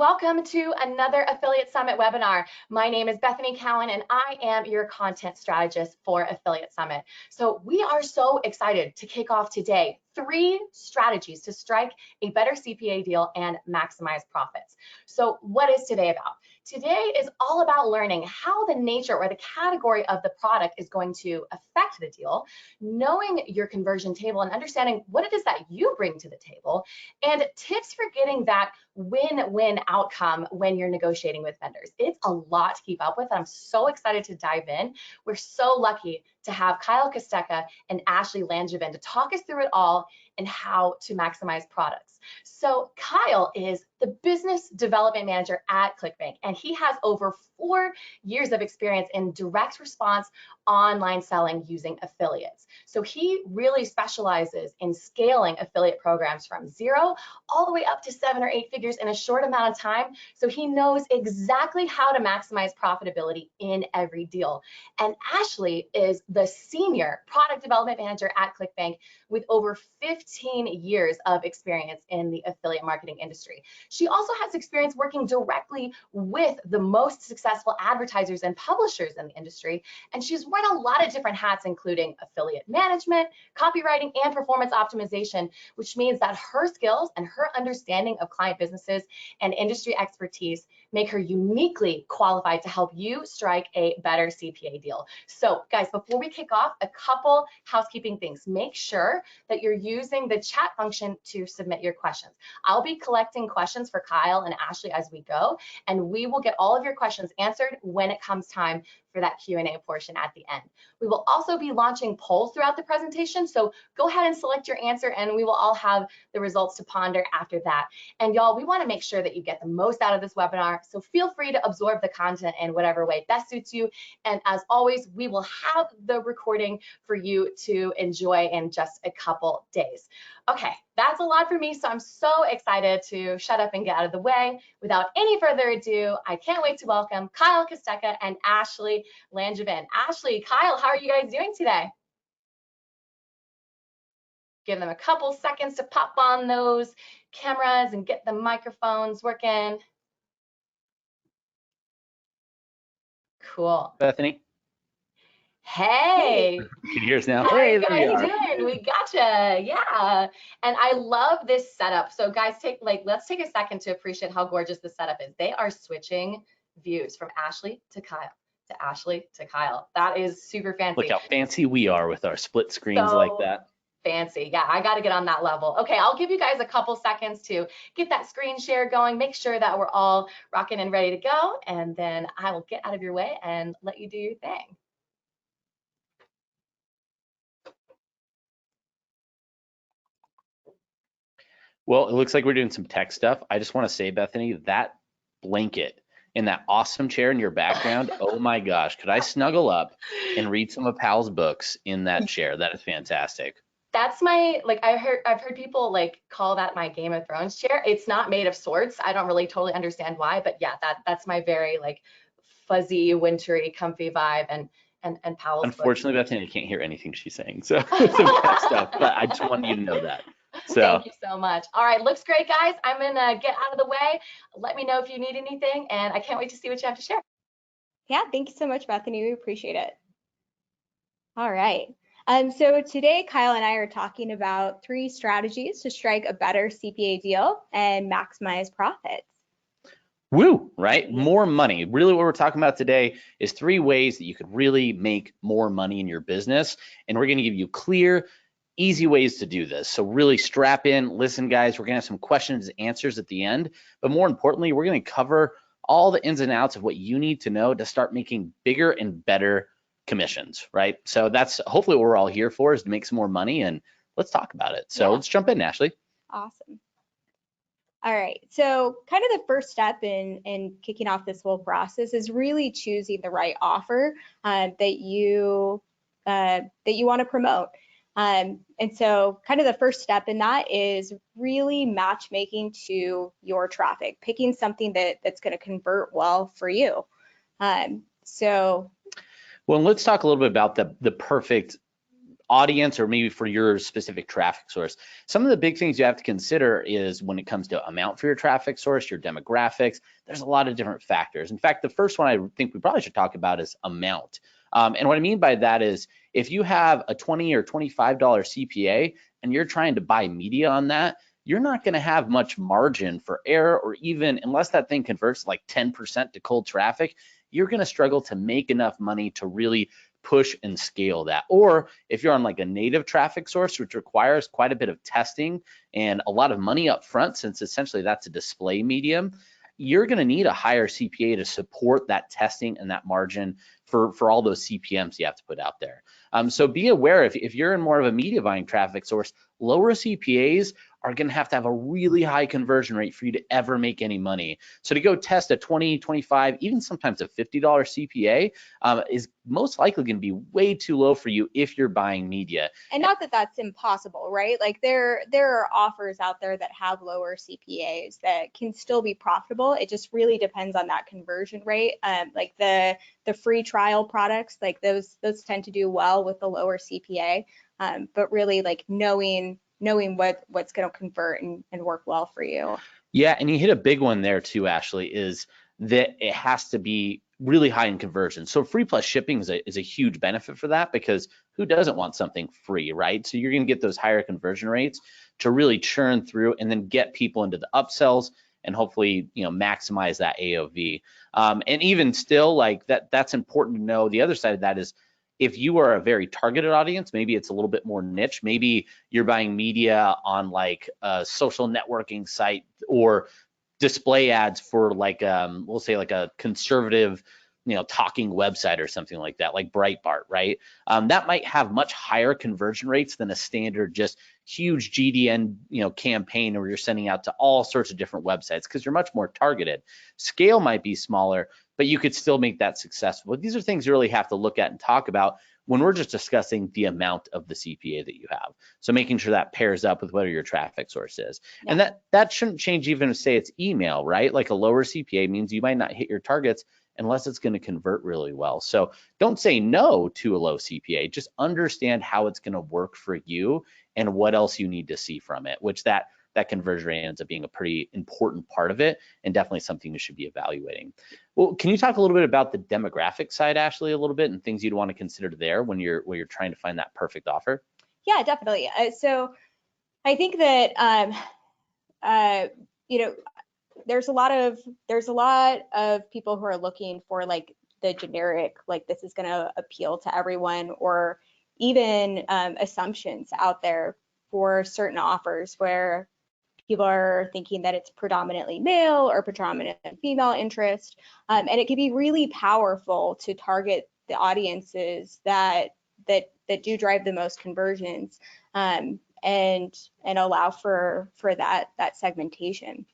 welcome to another Affiliate Summit webinar. My name is Bethany Cowan and I am your content strategist for Affiliate Summit. So we are so excited to kick off today 3 strategies to strike a better CPA deal and maximize profits. So what is today about? Today is all about learning how the nature or the category of the product is going to affect the deal, knowing your conversion table and understanding what it is that you bring to the table, and tips for getting that win-win outcome when you're negotiating with vendors. It's a lot to keep up with. I'm so excited to dive in. We're so lucky to have Kostechka and Langevin to talk us through it all and how to maximize products. So Kyle is the business development manager at ClickBank, and he has over 4 years of experience in direct response online selling using affiliates. So he really specializes in scaling affiliate programs from 0 all the way up to 7 or 8 figures in a short amount of time. So he knows exactly how to maximize profitability in every deal. And Ashley is the senior product development manager at ClickBank with over 15 years of experience in the affiliate marketing industry. She also has experience working directly with the most successful advertisers and publishers in the industry, and she's worn a lot of different hats, including affiliate management, copywriting, and performance optimization, which means that her skills and her understanding of client businesses and industry expertise make her uniquely qualified to help you strike a better CPA deal. So guys, before we kick off, a couple housekeeping things. Make sure that you're using the chat function to submit your questions. I'll be collecting questions for Kyle and Ashley as we go, and we will get all of your questions answered when it comes time for that Q&A portion at the end. We will also be launching polls throughout the presentation, so go ahead and select your answer and we will all have the results to ponder after that. And y'all, we wanna make sure that you get the most out of this webinar, so feel free to absorb the content in whatever way best suits you. And as always, we will have the recording for you to enjoy in just a couple days. Okay, that's a lot for me, so I'm so excited to shut up and get out of the way. Without any further ado, I can't wait to welcome Kyle Kostechka and Ashley Langevin. Ashley, Kyle, how are you guys doing today? Give them a couple seconds to pop on those cameras and get the microphones working. Cool. Bethany. Hey. You can hear us now. How Hey, are you guys doing? We gotcha. Yeah. And I love this setup. So guys, let's take a second to appreciate how gorgeous this setup is. They are switching views from Ashley to Kyle, to Ashley to Kyle. That is super fancy. Look how fancy we are with our split screens like that. Fancy. Yeah, I got to get on that level. Okay, I'll give you guys a couple seconds to get that screen share going, make sure that we're all rocking and ready to go, and then I will get out of your way and let you do your thing. Well, it looks like we're doing some tech stuff. I just want to say, Bethany, that blanket in that awesome chair in your background, oh my gosh, could I snuggle up and read some of Pal's books in that chair? That is fantastic. That's my, I've heard people call that my Game of Thrones chair. It's not made of swords. I don't really totally understand why, but yeah, that's my very fuzzy, wintry, comfy vibe. And Pal's unfortunately, Bethany, I can't hear anything she's saying, so some tech stuff, but I just wanted you to know that. So thank you so much. All right, looks great, guys. I'm gonna get out of the way. Let me know if you need anything, and I can't wait to see what you have to share. Yeah, thank you so much, Bethany. We appreciate it. All right. So today, Kyle and I are talking about 3 strategies to strike a better CPA deal and maximize profits. Woo, right? More money. Really what we're talking about today is 3 ways that you could really make more money in your business. And we're going to give you clear, easy ways to do this. So really strap in, listen guys, we're going to have some questions and answers at the end. But more importantly, we're going to cover all the ins and outs of what you need to know to start making bigger and better commissions, right? So that's hopefully what we're all here for, is to make some more money, and let's talk about it. So let's jump in, Ashley. Awesome. All right, so kind of the first step in kicking off this whole process is really choosing the right offer that you want to promote. And so kind of the first step in that is really matchmaking to your traffic, picking something that's going to convert well for you. Well, let's talk a little bit about the perfect audience or maybe for your specific traffic source. Some of the big things you have to consider is when it comes to amount for your traffic source, your demographics, there's a lot of different factors. In fact, the first one I think we probably should talk about is amount. And what I mean by that is if you have a $20 or $25 CPA and you're trying to buy media on that, you're not going to have much margin for error, or even unless that thing converts like 10% to cold traffic, you're going to struggle to make enough money to really push and scale that. Or if you're on like a native traffic source, which requires quite a bit of testing and a lot of money up front, since essentially that's a display medium, you're going to need a higher CPA to support that testing and that margin for all those CPMs you have to put out there. So be aware if you're in more of a media buying traffic source, lower CPAs are going to have a really high conversion rate for you to ever make any money. So to go test a 20, 25, even sometimes a $50 CPA is most likely going to be way too low for you if you're buying media. And not that that's impossible, right? Like there are offers out there that have lower CPAs that can still be profitable. It just really depends on that conversion rate. Like the free trial products, like those tend to do well with the lower CPA. But really like knowing what's going to convert and work well for you. Yeah, and you hit a big one there too, Ashley, is that it has to be really high in conversion. So free plus shipping is a huge benefit for that, because who doesn't want something free, right? So you're going to get those higher conversion rates to really churn through and then get people into the upsells and hopefully, you know, maximize that AOV. And even still, like that's important to know. The other side of that is, if you are a very targeted audience, maybe it's a little bit more niche. Maybe you're buying media on like a social networking site or display ads for like, we'll say like a conservative, you know, talking website or something like that, like Breitbart, right? That might have much higher conversion rates than a standard just huge GDN, you know, campaign where you're sending out to all sorts of different websites, because you're much more targeted. Scale might be smaller, but you could still make that successful. But these are things you really have to look at and talk about when we're just discussing the amount of the CPA that you have. So making sure that pairs up with whatever your traffic source is. Yeah. And that shouldn't change even if, say, it's email, right? Like a lower CPA means you might not hit your targets unless it's going to convert really well. So don't say no to a low CPA. Just understand how it's going to work for you and what else you need to see from it, which that conversion rate ends up being a pretty important part of it, and definitely something you should be evaluating. Well, can you talk a little bit about the demographic side, Ashley, a little bit, and things you'd want to consider there when you're trying to find that perfect offer? Yeah, definitely. So I think that you know, there's a lot of people who are looking for like the generic, like this is going to appeal to everyone, or even assumptions out there for certain offers where people are thinking that it's predominantly male or predominantly female interest, and it can be really powerful to target the audiences that do drive the most conversions, and allow for that segmentation.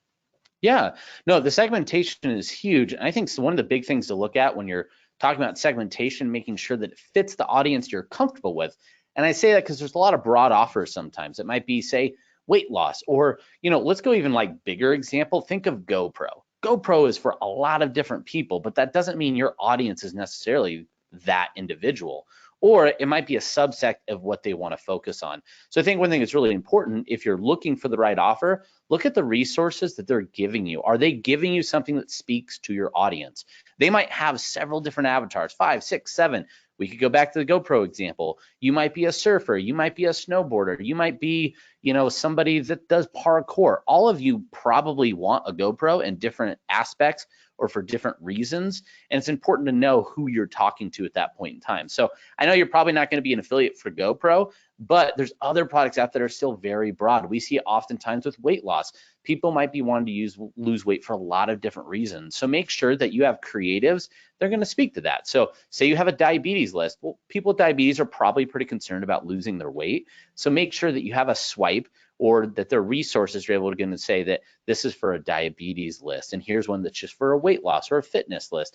Yeah, no, the segmentation is huge. And I think one of the big things to look at when you're talking about segmentation, making sure that it fits the audience you're comfortable with. And I say that because there's a lot of broad offers sometimes. It might be, say, weight loss, or, you know, let's go even like bigger example. Think of GoPro. GoPro is for a lot of different people, but that doesn't mean your audience is necessarily that individual. Or it might be a subset of what they want to focus on. So I think one thing that's really important, if you're looking for the right offer, look at the resources that they're giving you. Are they giving you something that speaks to your audience? They might have several different avatars, 5, 6, 7. We could go back to the GoPro example. You might be a surfer, you might be a snowboarder, you might be, you know, somebody that does parkour. All of you probably want a GoPro in different aspects or for different reasons. And it's important to know who you're talking to at that point in time. So I know you're probably not going to be an affiliate for GoPro, but there's other products out there that are still very broad. We see it oftentimes with weight loss. People might be wanting to lose weight for a lot of different reasons. So make sure that you have creatives that are going to speak to that. So say you have a diabetes list. Well, people with diabetes are probably pretty concerned about losing their weight. So make sure that you have a swipe, or that their resources are able to say that this is for a diabetes list, and here's one that's just for a weight loss or a fitness list.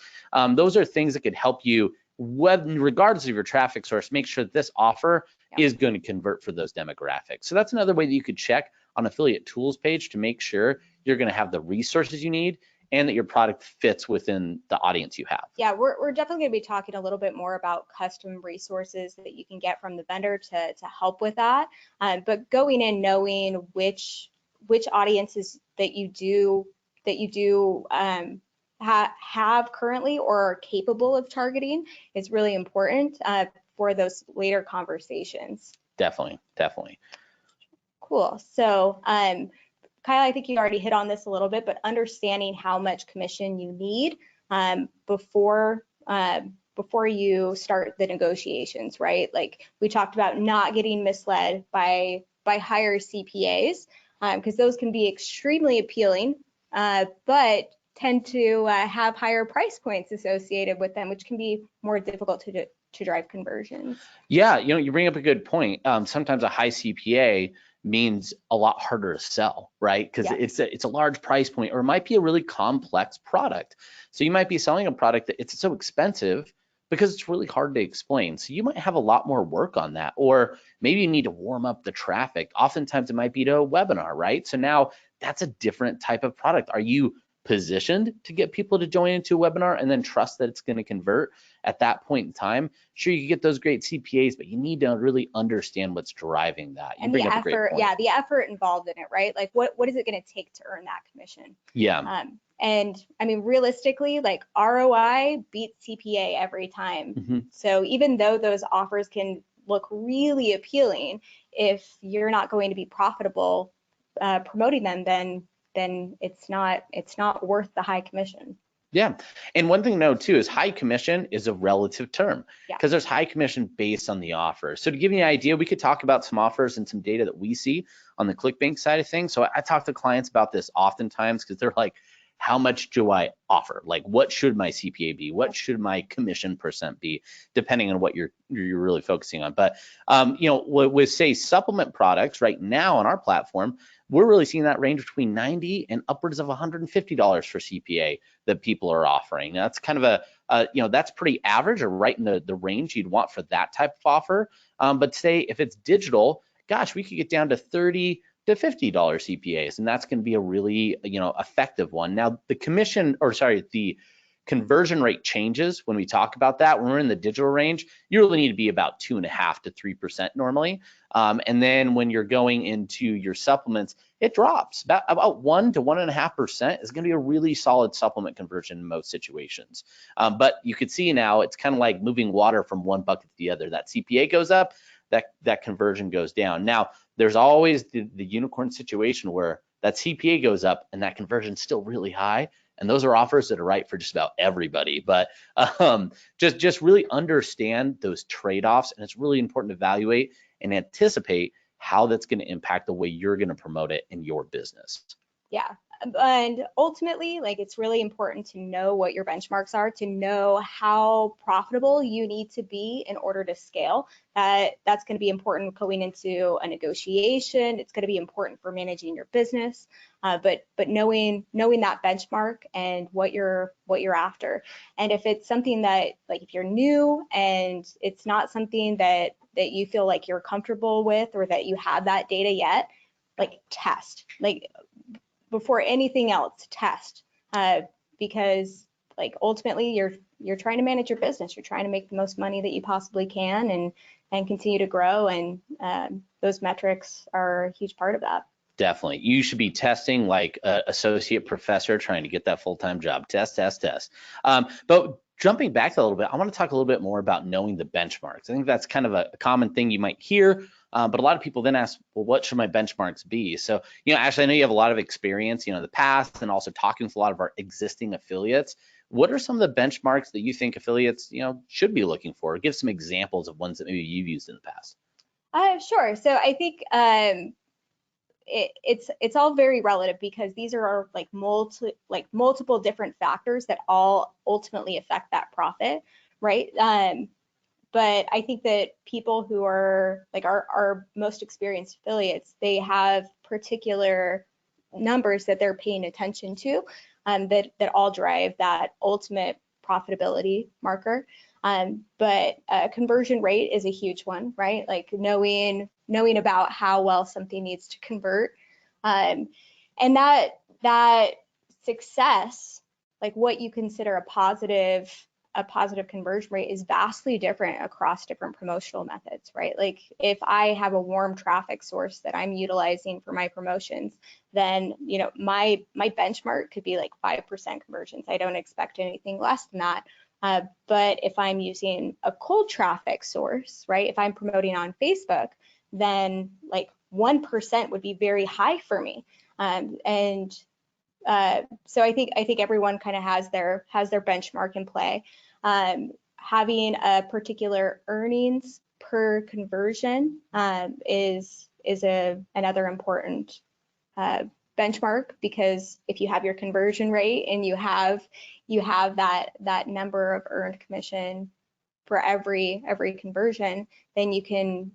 Those are things that could help you, regardless of your traffic source, make sure that this offer is going to convert for those demographics. So that's another way that you could check on affiliate tools page to make sure you're going to have the resources you need and that your product fits within the audience you have. Yeah, we're definitely going to be talking a little bit more about custom resources that you can get from the vendor to help with that. But going in knowing which audiences that you do have currently or are capable of targeting is really important for those later conversations. Definitely. Cool. So Kyle, I think you already hit on this a little bit, but understanding how much commission you need before you start the negotiations, right? Like we talked about not getting misled by higher CPAs, because those can be extremely appealing, but tend to have higher price points associated with them, which can be more difficult to drive conversions. Yeah, you bring up a good point. Sometimes a high CPA means a lot harder to sell, right? Because it's a large price point, or it might be a really complex product. So you might be selling a product that it's so expensive because it's really hard to explain. So you might have a lot more work on that, or maybe you need to warm up the traffic. Oftentimes it might be to a webinar, right? So now that's a different type of product. Are you positioned to get people to join into a webinar and then trust that it's going to convert at that point in time? Sure, you can get those great CPAs, but you need to really understand what's driving that. And the effort, the effort involved in it, right? Like what is it going to take to earn that commission? Yeah. And I mean, realistically, like ROI beats CPA every time. Mm-hmm. So even though those offers can look really appealing, if you're not going to be profitable promoting them, then it's not worth the high commission. Yeah. And one thing to know too is high commission is a relative term, because there's high commission based on the offer. So to give you an idea, we could talk about some offers and some data that we see on the ClickBank side of things. So I talk to clients about this oftentimes because they're like, how much do I offer? Like, what should my CPA be? What should my commission percent be, depending on what you're really focusing on? But with say supplement products right now on our platform, we're really seeing that range between $90 and upwards of $150 for CPA that people are offering. Now, that's kind of that's pretty average, or right in the range you'd want for that type of offer. But say if it's digital, gosh, we could get down to $30 to $50 CPAs, and that's going to be a really effective one. Now the conversion rate changes when we talk about that. When we're in the digital range, you really need to be about 2.5% to 3% normally. And then when you're going into your supplements, it drops about 1 to 1.5% is going to be a really solid supplement conversion in most situations. But you could see now it's kind of like moving water from one bucket to the other. That CPA goes up, that conversion goes down. Now, there's always the unicorn situation where that CPA goes up and that conversion's still really high. And those are offers that are right for just about everybody. But just really understand those trade-offs. And it's really important to evaluate and anticipate how that's going to impact the way you're going to promote it in your business. Yeah. And ultimately, like, it's really important to know what your benchmarks are, to know how profitable you need to be in order to scale. That's going to be important going into a negotiation. It's going to be important for managing your business, but knowing that benchmark and what you're after. And if it's something that, like, if you're new and it's not something that you feel like you're comfortable with, or that you have that data yet, like, test. Like, before anything else, test, because, like, ultimately you're trying to manage your business. You're trying to make the most money that you possibly can and continue to grow, and those metrics are a huge part of that. Definitely. You should be testing like an associate professor trying to get that full-time job. Test. But jumping back a little bit, I want to talk a little bit more about knowing the benchmarks. I think that's kind of a common thing you might hear, but a lot of people then ask, well, what should my benchmarks be? So, Ashley, I know you have a lot of experience, in the past, and also talking with a lot of our existing affiliates. What are some of the benchmarks that you think affiliates, should be looking for? Give some examples of ones that maybe you've used in the past. Sure. So I think it's all very relative, because these are multiple different factors that all ultimately affect that profit, right? But I think that people who are like our most experienced affiliates, they have particular numbers that they're paying attention to, that all drive that ultimate profitability marker. But conversion rate is a huge one, right? Like knowing about how well something needs to convert, and that success like what you consider a positive conversion rate is vastly different across different promotional methods, right? Like if I have a warm traffic source that I'm utilizing for my promotions, then my benchmark could be like 5% conversions. I don't expect anything less than that. But if I'm using a cold traffic source, right? If I'm promoting on Facebook, then like 1% would be very high for me. So I think everyone kind of has their benchmark in play. Having a particular earnings per conversion is another important benchmark, because if you have your conversion rate and you have that number of earned commission for every conversion, then you can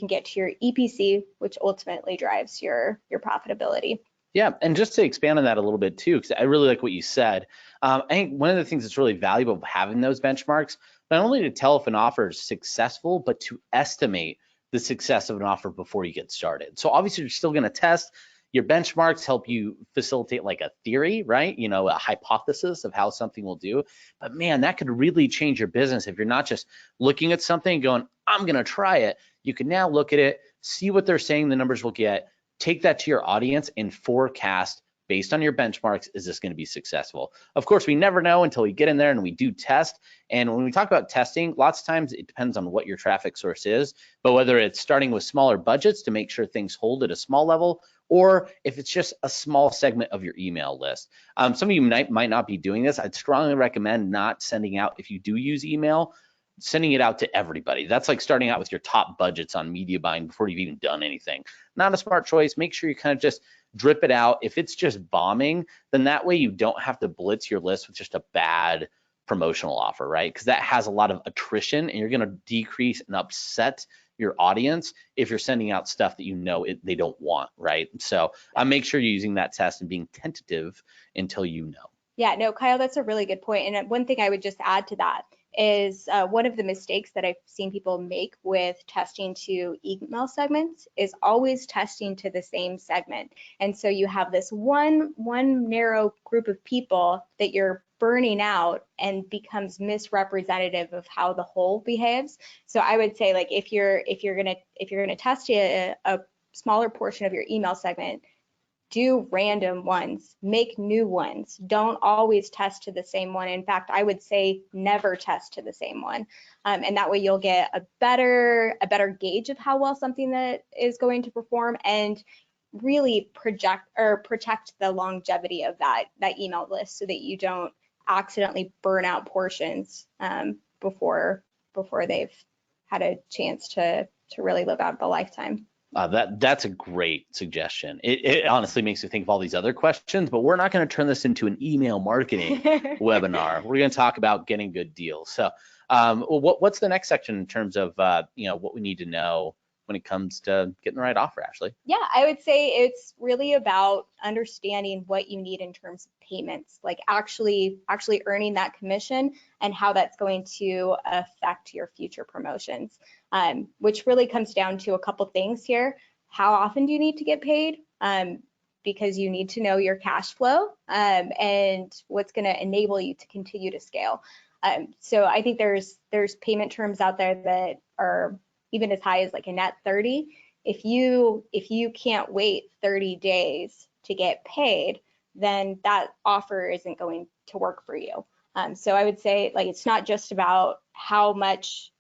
get to your EPC, which ultimately drives your profitability. Yeah, and just to expand on that a little bit too, because I really like what you said. I think one of the things that's really valuable of having those benchmarks, not only to tell if an offer is successful, but to estimate the success of an offer before you get started. So obviously you're still going to test. Your benchmarks help you facilitate like a theory, right? A hypothesis of how something will do. But man, that could really change your business if you're not just looking at something and going, I'm going to try it. You can now look at it, see what they're saying the numbers will get, take that to your audience and forecast based on your benchmarks, is this going to be successful? Of course, we never know until we get in there and we do test. And when we talk about testing, lots of times it depends on what your traffic source is, but whether it's starting with smaller budgets to make sure things hold at a small level, or if it's just a small segment of your email list. Some of you might not be doing this. I'd strongly recommend not sending out, if you do use email, sending it out to everybody. That's like starting out with your top budgets on media buying before you've even done anything. Not a smart choice. Make sure you kind of just drip it out. If it's just bombing, then that way you don't have to blitz your list with just a bad promotional offer, right? Because that has a lot of attrition and you're going to decrease and upset your audience if you're sending out stuff that they don't want, right? So make sure you're using that test and being tentative until you know. Yeah, no, Kyle, that's a really good point. And one thing I would just add to that is one of the mistakes that I've seen people make with testing to email segments is always testing to the same segment. And so you have this one narrow group of people that you're burning out and becomes misrepresentative of how the whole behaves. So I would say, like, if you're gonna test a smaller portion of your email segment, do random ones, make new ones. Don't always test to the same one. In fact, I would say never test to the same one. And that way you'll get a better gauge of how well something that is going to perform, and really protect the longevity of that email list, so that you don't accidentally burn out portions before they've had a chance to really live out the lifetime. That's a great suggestion. It honestly makes me think of all these other questions, but we're not going to turn this into an email marketing webinar. We're going to talk about getting good deals. So what's the next section in terms of what we need to know when it comes to getting the right offer, Ashley? Yeah, I would say it's really about understanding what you need in terms of payments, like actually earning that commission and how that's going to affect your future promotions, which really comes down to a couple things here. How often do you need to get paid? Because you need to know your cash flow and what's going to enable you to continue to scale. So I think there's payment terms out there that are even as high as like a net 30. If you can't wait 30 days to get paid, then that offer isn't going to work for you. So I would say, like, it's not just about how much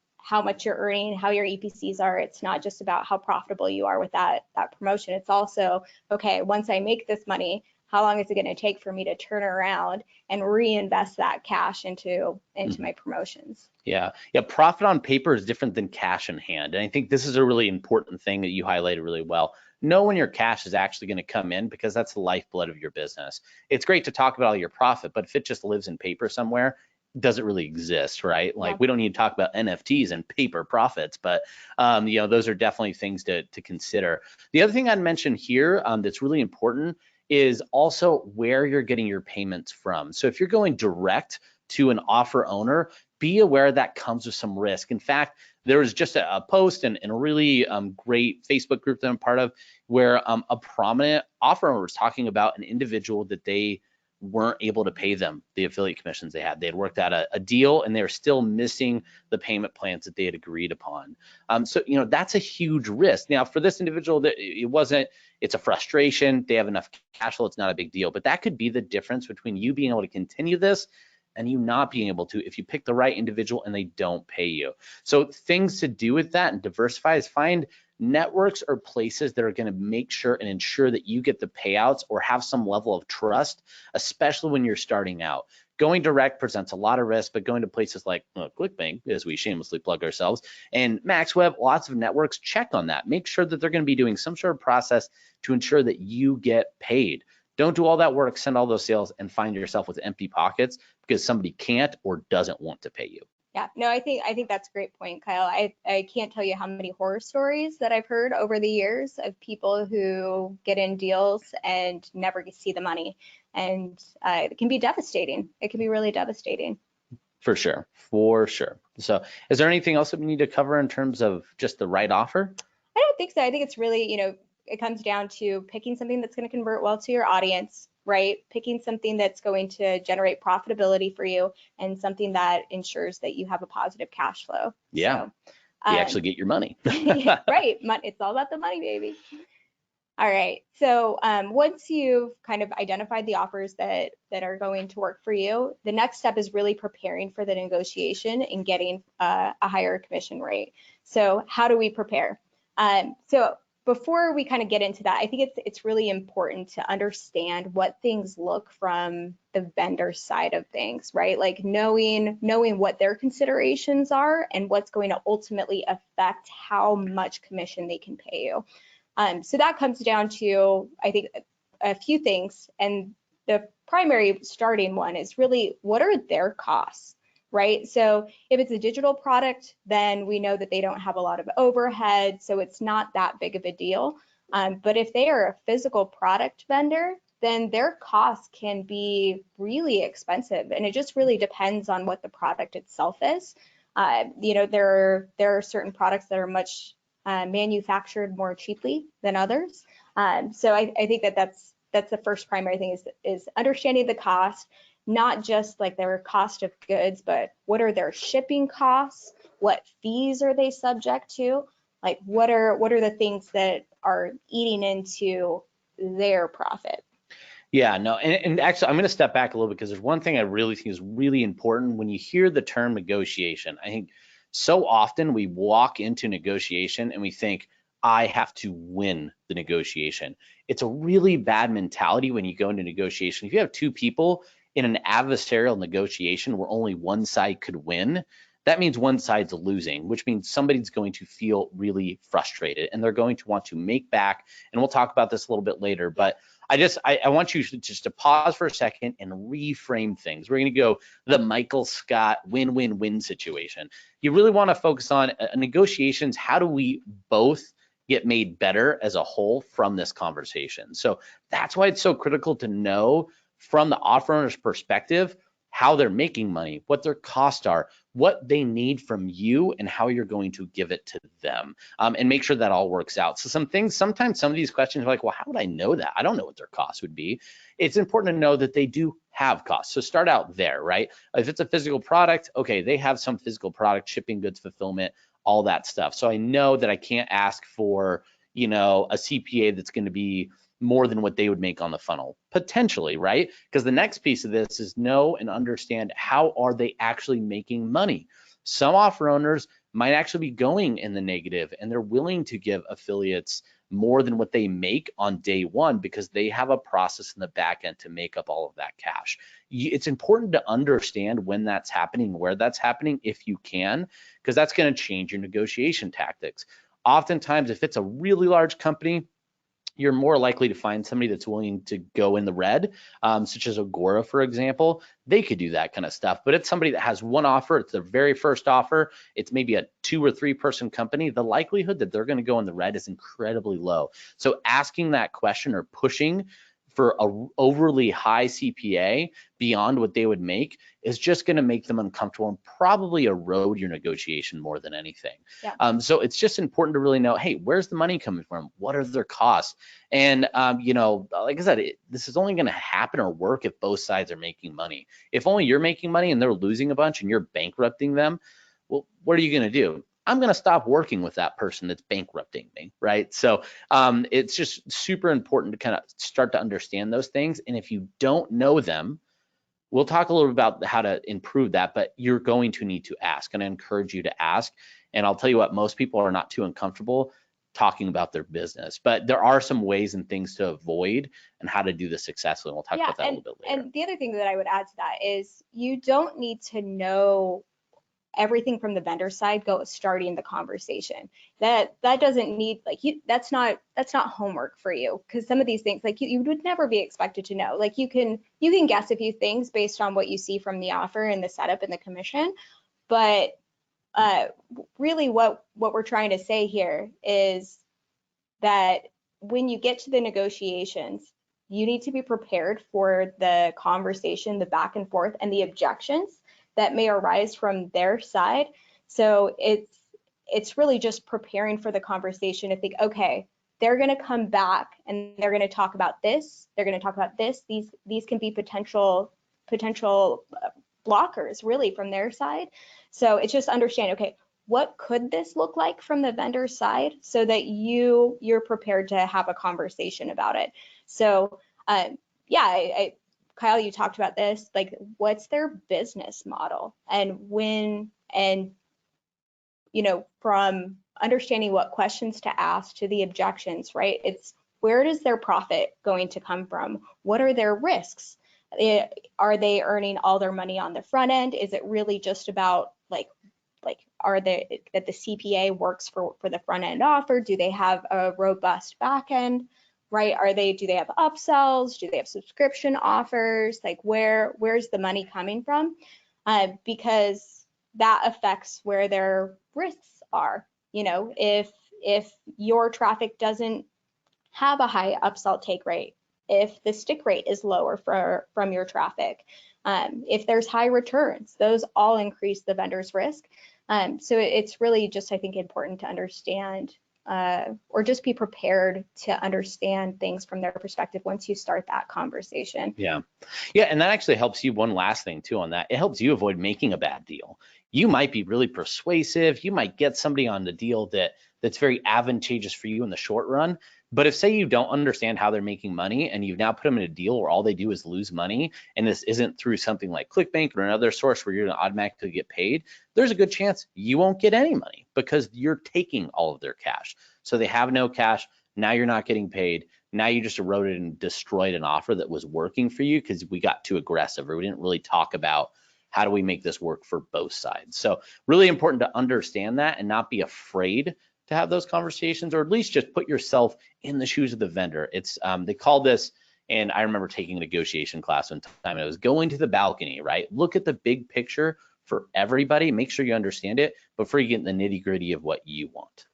you're earning, how your EPCs are. It's not just about how profitable you are with that promotion. It's also, okay, once I make this money, how long is it going to take for me to turn around and reinvest that cash into my promotions? Yeah. Profit on paper is different than cash in hand. And I think this is a really important thing that you highlighted really well. Know when your cash is actually going to come in, because that's the lifeblood of your business. It's great to talk about all your profit, but if it just lives in paper somewhere, it doesn't really exist, right? Like, we don't need to talk about NFTs and paper profits, but those are definitely things to consider. The other thing I'd mention here that's really important is also where you're getting your payments from. So if you're going direct to an offer owner, be aware that comes with some risk. In fact, there was just a post and a really great Facebook group that I'm part of where a prominent offer owner was talking about an individual that they weren't able to pay them the affiliate commissions they had. They had worked out a deal and they were still missing the payment plans that they had agreed upon. So, you know, that's a huge risk. Now, for this individual, it's a frustration. They have enough cash flow. It's not a big deal, but that could be the difference between you being able to continue this and you not being able to if you pick the right individual and they don't pay you. So things to do with that and diversify is find networks or places that are going to make sure and ensure that you get the payouts or have some level of trust, especially when you're starting out. Going direct presents a lot of risk, but going to places like ClickBank, as we shamelessly plug ourselves, and MaxWeb, lots of networks, check on that. Make sure that they're going to be doing some sort of process to ensure that you get paid. Don't do all that work, send all those sales, and find yourself with empty pockets because somebody can't or doesn't want to pay you. Yeah, no, I think that's a great point, Kyle. I can't tell you how many horror stories that I've heard over the years of people who get in deals and never see the money. And it can be devastating. It can be really devastating. For sure, for sure. So is there anything else that we need to cover in terms of just the right offer? I don't think so. I think it's really, you know, it comes down to picking something that's going to convert well to your audience, right? Picking something that's going to generate profitability for you and something that ensures that you have a positive cash flow. Yeah, so, you actually get your money. Right, it's all about the money, baby. All right, so once you've kind of identified the offers that are going to work for you, the next step is really preparing for the negotiation and getting a higher commission rate. So how do we prepare? So before we kind of get into that, I think it's really important to understand what things look from the vendor side of things, right? Like knowing what their considerations are and what's going to ultimately affect how much commission they can pay you. So that comes down to, I think, a few things. And the primary starting one is really, what are their costs, right? So if it's a digital product, then we know that they don't have a lot of overhead, so it's not that big of a deal. But if they are a physical product vendor, then their costs can be really expensive. And it just really depends on what the product itself is. You know, there are certain products that are much manufactured more cheaply than others. So I think that's the first primary thing is understanding the cost, not just like their cost of goods, but what are their shipping costs? What fees are they subject to? Like what are the things that are eating into their profit? Yeah, no, and actually, I'm going to step back a little bit because there's one thing I really think is really important when you hear the term negotiation. I think so often we walk into negotiation and we think, I have to win the negotiation. It's a really bad mentality when you go into negotiation. If you have two people in an adversarial negotiation where only one side could win, that means one side's losing, which means somebody's going to feel really frustrated and they're going to want to make back. And we'll talk about this a little bit later, but I want you to pause for a second and reframe things. We're going to go the Michael Scott win-win-win situation. You really want to focus on negotiations. How do we both get made better as a whole from this conversation? So that's why it's so critical to know from the offer owner's perspective how they're making money, what their costs are, what they need from you, and how you're going to give it to them, and make sure that all works out. So sometimes some of these questions are like, well, how would I know that? I don't know what their costs would be. It's important to know that they do have costs. So start out there, right? If it's a physical product, okay, they have some physical product, shipping, goods, fulfillment, all that stuff. So I know that I can't ask for, you know, a CPA that's going to be more than what they would make on the funnel, potentially, right? Because the next piece of this is know and understand how are they actually making money. Some offer owners might actually be going in the negative and they're willing to give affiliates more than what they make on day one because they have a process in the back end to make up all of that cash. It's important to understand when that's happening, where that's happening if you can, because that's going to change your negotiation tactics. Oftentimes, if it's a really large company, you're more likely to find somebody that's willing to go in the red, such as Agora, for example. They could do that kind of stuff. But it's somebody that has one offer, it's their very first offer, it's maybe a 2 or 3 person company, the likelihood that they're going to go in the red is incredibly low. So asking that question or pushing for a overly high CPA beyond what they would make is just going to make them uncomfortable and probably erode your negotiation more than anything. Yeah. So it's just important to really know, hey, where's the money coming from? What are their costs? And you know, like I said, this is only going to happen or work if both sides are making money. If only you're making money and they're losing a bunch and you're bankrupting them, well, what are you going to do? I'm going to stop working with that person that's bankrupting me, right? So it's just super important to kind of start to understand those things. And if you don't know them, we'll talk a little bit about how to improve that, but you're going to need to ask, and I encourage you to ask. And I'll tell you what, most people are not too uncomfortable talking about their business, but there are some ways and things to avoid and how to do this successfully. And we'll talk about that a little bit later. And the other thing that I would add to that is you don't need to know everything from the vendor side starting the conversation. That doesn't need, like, that's not homework for you, because some of these things, like, you would never be expected to know. Like, you can guess a few things based on what you see from the offer and the setup and the commission, but really what we're trying to say here is that when you get to the negotiations, you need to be prepared for the conversation, the back and forth, and the objections that may arise from their side. So it's really just preparing for the conversation to think, okay, they're going to come back and they're going to talk about this. They're going to talk about this. These can be potential blockers really from their side. So it's just understanding, okay, what could this look like from the vendor side, so that you're prepared to have a conversation about it. So yeah, Kyle, you talked about this, like, what's their business model, and you know, from understanding what questions to ask to the objections, right? It's, where does their profit going to come from? What are their risks? Are they earning all their money on the front end? Is it really just about like that the CPA works for the front end offer? Do they have a robust back end? Right? Do they have upsells? Do they have subscription offers? Like, where's the money coming from? Because that affects where their risks are. You know, if your traffic doesn't have a high upsell take rate, if the stick rate is lower from your traffic, if there's high returns, those all increase the vendor's risk. So it's really just, I think, important to understand, or just be prepared to understand things from their perspective once you start that conversation. Yeah, and that actually helps you. One last thing too on that, it helps you avoid making a bad deal. You might be really persuasive. You might get somebody on the deal that's very advantageous for you in the short run. But if, say, you don't understand how they're making money and you've now put them in a deal where all they do is lose money, and this isn't through something like ClickBank or another source where you're going to automatically get paid, there's a good chance you won't get any money because you're taking all of their cash. So they have no cash. Now you're not getting paid. Now you just eroded and destroyed an offer that was working for you because we got too aggressive, or we didn't really talk about how do we make this work for both sides. So really important to understand that and not be afraid to have those conversations, or at least just put yourself in the shoes of the vendor. It's they call this, and I remember taking a negotiation class one time, and it was going to the balcony, right? Look at the big picture for everybody, make sure you understand it before you get in the nitty gritty of what you want.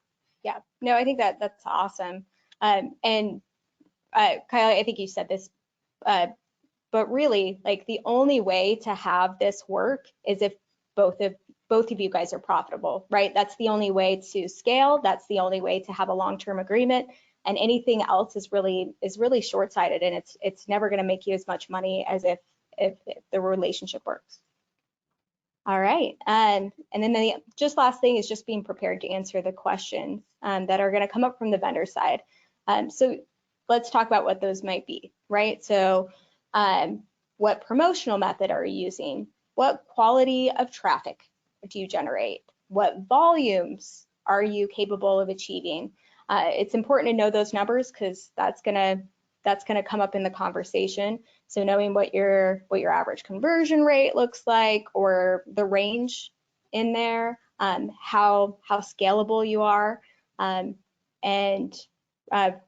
Yeah, no, I think that's awesome. And Kyle, I think you said this, but really, like, the only way to have this work is if both of you guys are profitable, right? That's the only way to scale. That's the only way to have a long-term agreement. And anything else is really short-sighted, and it's never going to make you as much money as if the relationship works. All right, and then the just last thing is just being prepared to answer the questions that are going to come up from the vendor side. So let's talk about what those might be, right? So what promotional method are you using? What quality of traffic do you generate? What volumes are you capable of achieving? It's important to know those numbers because that's gonna come up in the conversation. So knowing what your average conversion rate looks like, or the range in there, how scalable you are, and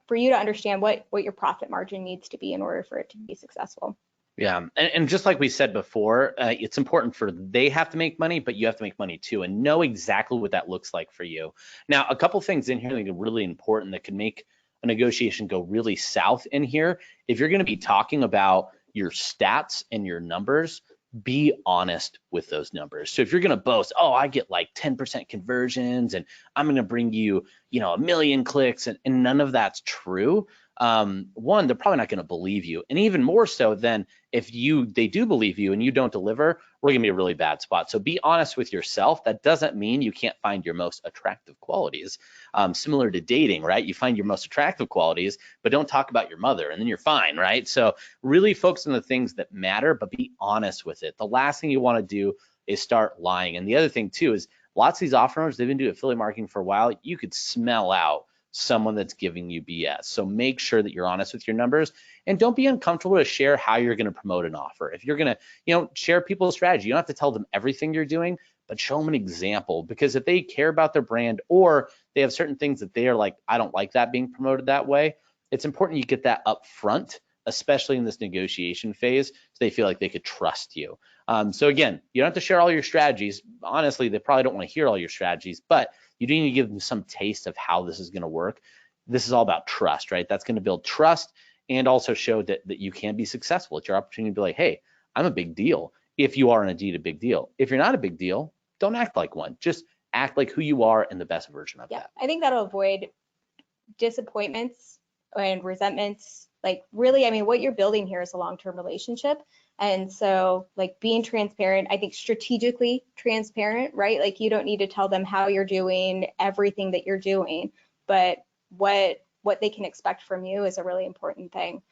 for you to understand what your profit margin needs to be in order for it to be successful. Yeah, and just like we said before, it's important they have to make money, but you have to make money too, and know exactly what that looks like for you. Now, a couple things in here that are really important that can make a negotiation go really south in here, if you're going to be talking about your stats and your numbers, be honest with those numbers. So if you're going to boast, oh, I get like 10% conversions and I'm going to bring you, 1 million clicks, and none of that's true. One, they're probably not going to believe you. And even more so than if they do believe you and you don't deliver, we're going to be a really bad spot. So be honest with yourself. That doesn't mean you can't find your most attractive qualities. Similar to dating, right? You find your most attractive qualities, but don't talk about your mother and then you're fine, right? So really focus on the things that matter, but be honest with it. The last thing you want to do is start lying. And the other thing too is lots of these offer owners, they've been doing affiliate marketing for a while. You could smell out someone that's giving you BS. So make sure that you're honest with your numbers and don't be uncomfortable to share how you're going to promote an offer. If you're going to, share people's strategy, you don't have to tell them everything you're doing, but show them an example, because if they care about their brand or they have certain things that they are like, I don't like that being promoted that way, it's important you get that up front, especially in this negotiation phase, so they feel like they could trust you. So again, you don't have to share all your strategies. Honestly, they probably don't want to hear all your strategies, but you do need to give them some taste of how this is going to work. This is all about trust, right? That's going to build trust and also show that you can be successful. It's your opportunity to be like, hey, I'm a big deal. If you are indeed a big deal. If you're not a big deal, don't act like one. Just act like who you are and the best version of that. I think that'll avoid disappointments and resentments. Like really, I mean, what you're building here is a long-term relationship. And so like being transparent, I think strategically transparent, right? Like you don't need to tell them how you're doing, everything that you're doing, but what they can expect from you is a really important thing.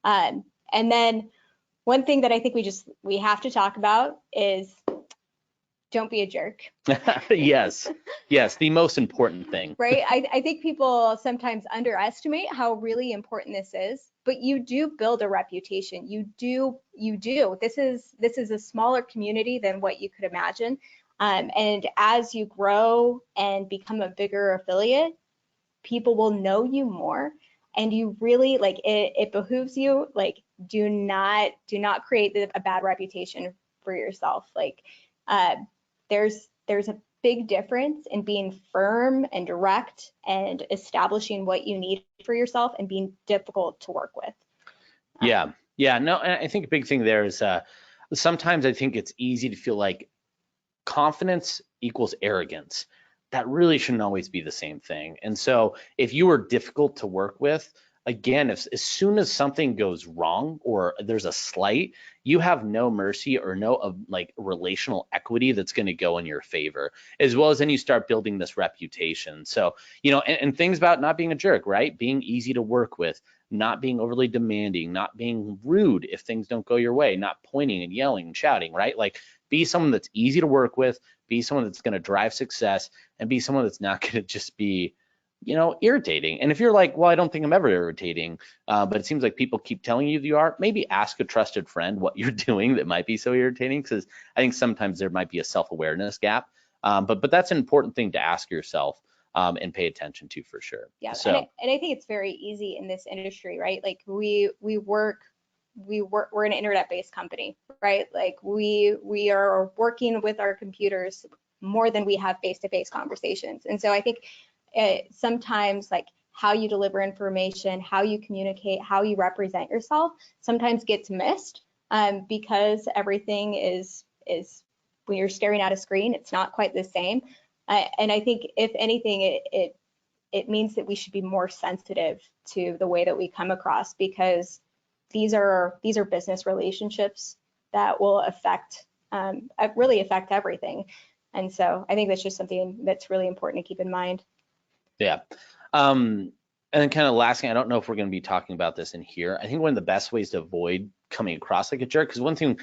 And then one thing that I think we have to talk about is don't be a jerk. Yes, the most important thing. Right? I think people sometimes underestimate how really important this is, but you do build a reputation. You do. This is a smaller community than what you could imagine. And as you grow and become a bigger affiliate, people will know you more. And you really like it behooves you, like do not create a bad reputation for yourself. Like there's a big difference in being firm and direct and establishing what you need for yourself and being difficult to work with. No, and I think a big thing there is sometimes I think it's easy to feel like confidence equals arrogance. That really shouldn't always be the same thing. And so if you are difficult to work with, again, as soon as something goes wrong or there's a slight, you have no mercy or no like relational equity that's going to go in your favor, as well as then you start building this reputation. So, and things about not being a jerk, right? Being easy to work with, not being overly demanding, not being rude if things don't go your way, not pointing and yelling and shouting, right? Like be someone that's easy to work with, be someone that's going to drive success, and be someone that's not going to just be irritating. And if you're like, well, I don't think I'm ever irritating, but it seems like people keep telling you you are, maybe ask a trusted friend what you're doing that might be so irritating, because I think sometimes there might be a self-awareness gap. But that's an important thing to ask yourself and pay attention to for sure. Yeah, so, and I think it's very easy in this industry, right? Like we're an internet-based company, right? Like we are working with our computers more than we have face-to-face conversations. And so I think sometimes like how you deliver information, how you communicate, how you represent yourself sometimes gets missed because everything is when you're staring at a screen, it's not quite the same. And I think if anything, it means that we should be more sensitive to the way that we come across, because these are business relationships that will really affect everything. And so I think that's just something that's really important to keep in mind. Yeah. And then kind of last thing, I don't know if we're going to be talking about this in here. I think one of the best ways to avoid coming across like a jerk, because one thing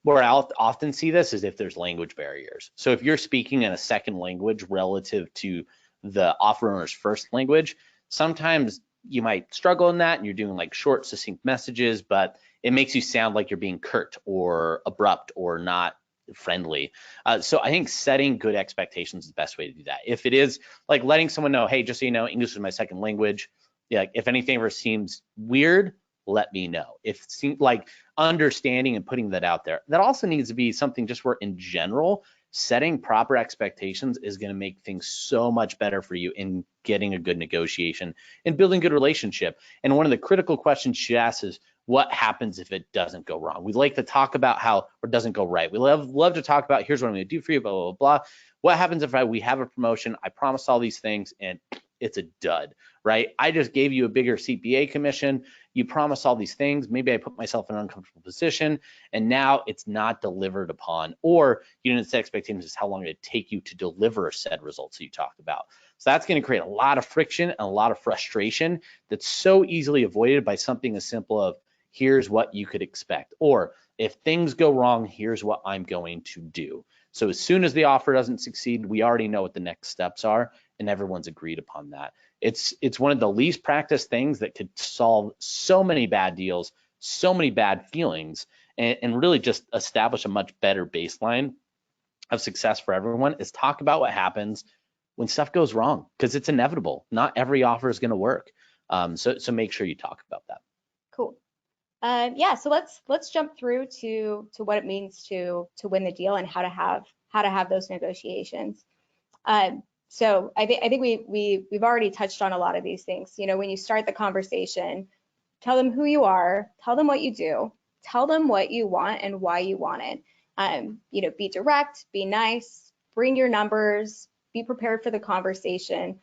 where I'll often see this is if there's language barriers. So if you're speaking in a second language relative to the offer owner's first language, sometimes you might struggle in that and you're doing like short, succinct messages, but it makes you sound like you're being curt or abrupt or not friendly. So I think setting good expectations is the best way to do that. If it is like letting someone know, hey, just so you know, English is my second language. Yeah, if anything ever seems weird, let me know. If it seems like understanding and putting that out there. That also needs to be something just where in general, setting proper expectations is going to make things so much better for you in getting a good negotiation and building a good relationship. And one of the critical questions she asks is, what happens if it doesn't go wrong? We like to talk about how, or doesn't go right. We love to talk about, here's what I'm going to do for you, blah, blah, blah. What happens if we have a promotion, I promise all these things, and it's a dud, right? I just gave you a bigger CPA commission. You promise all these things. Maybe I put myself in an uncomfortable position, and now it's not delivered upon, or you didn't set expectations as how long it take you to deliver said results that you talked about. So that's going to create a lot of friction and a lot of frustration that's so easily avoided by something as simple of, here's what you could expect, or if things go wrong, here's what I'm going to do. So as soon as the offer doesn't succeed, we already know what the next steps are, and everyone's agreed upon that. It's one of the least practiced things that could solve so many bad deals, so many bad feelings, and really just establish a much better baseline of success for everyone, is talk about what happens when stuff goes wrong, because it's inevitable. Not every offer is going to work. So make sure you talk about that. Cool. Yeah, so let's jump through to what it means to win the deal and how to have those negotiations. So I think we've already touched on a lot of these things. You know, when you start the conversation, tell them who you are, tell them what you do, tell them what you want and why you want it. You know, be direct, be nice, bring your numbers, be prepared for the conversation,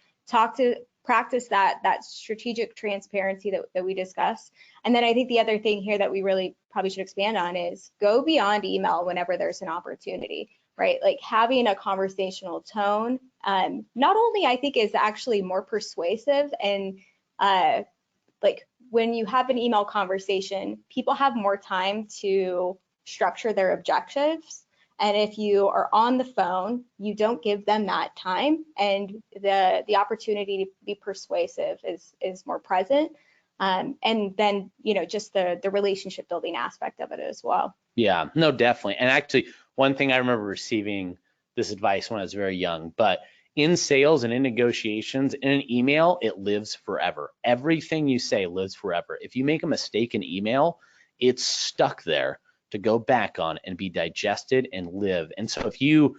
practice that strategic transparency that we discussed. And then I think the other thing here that we really probably should expand on is go beyond email whenever there's an opportunity, right? Like having a conversational tone, not only I think is actually more persuasive, and like when you have an email conversation, people have more time to structure their objectives. And if you are on the phone, you don't give them that time, and the opportunity to be persuasive is more present. And then, you know, just the relationship building aspect of it as well. Yeah, no, definitely. And actually, one thing I remember receiving this advice when I was very young, but in sales and in negotiations, in an email, it lives forever. Everything you say lives forever. If you make a mistake in email, it's stuck there to go back on and be digested and live. And so if you